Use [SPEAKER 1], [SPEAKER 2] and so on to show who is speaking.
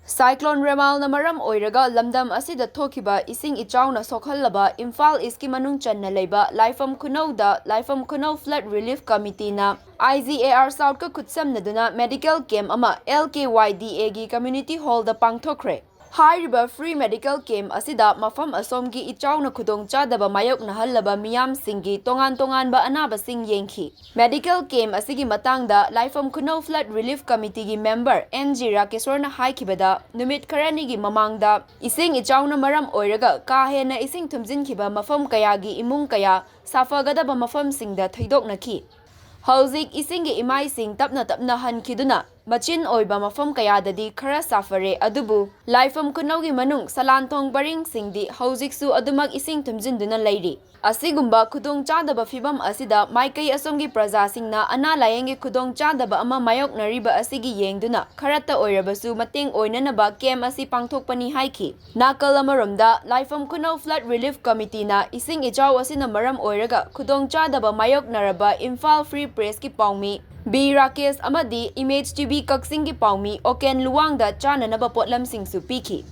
[SPEAKER 1] Cyclone Remal na maram oiraga lamdam asida thokhiba esing echaona sokhalaba Imphal East ki manung chana leiba Laipham Khunou da Laipham Khunou Flood Relief Committee na IGAR South ka khutsamnaduna medical camp ama LKYDA gi community hall da pangthokhre. Hairiba free medical camp asida mafam asomgi echaona khudong chadaba maiyoknahalaba miyam singgi tonganba anaba sing yengki. Medical camp asigi matangda Laipham Khunou Flood Relief Committee gi member NG na haikibada numit karani gi mamangda ising echaona maram oiraga ka hena ising thumjinkiba mafam kaya gi imung kaya safagadaba mafam singda thaidoknaki. Hauzik isingi imai sing tapna hankiduna machin oiba mafam kayadadi khara safare adubu Laipham Khunou gi manung salantong baring singdi hauziksu adumak ising thumjinduna leiri. Asigumba khudong chadaba fibam asida maikai asomgi praja singna ana layengi khudong chadaba ama mayoknariba asigi yengduna kharata oirabasu mateng oinanaba kem asi pangthokpani haiki. Nakal amaromda Laipham Khunou Flood Relief Committee na ising echau asina maram oiraga khudong chadaba mayoknaraba Imphal Free Press ki paumi B. Rakesh amadi Image TV Kaksing ki paumi Oken Luwangda chananaba potlam singsu piki.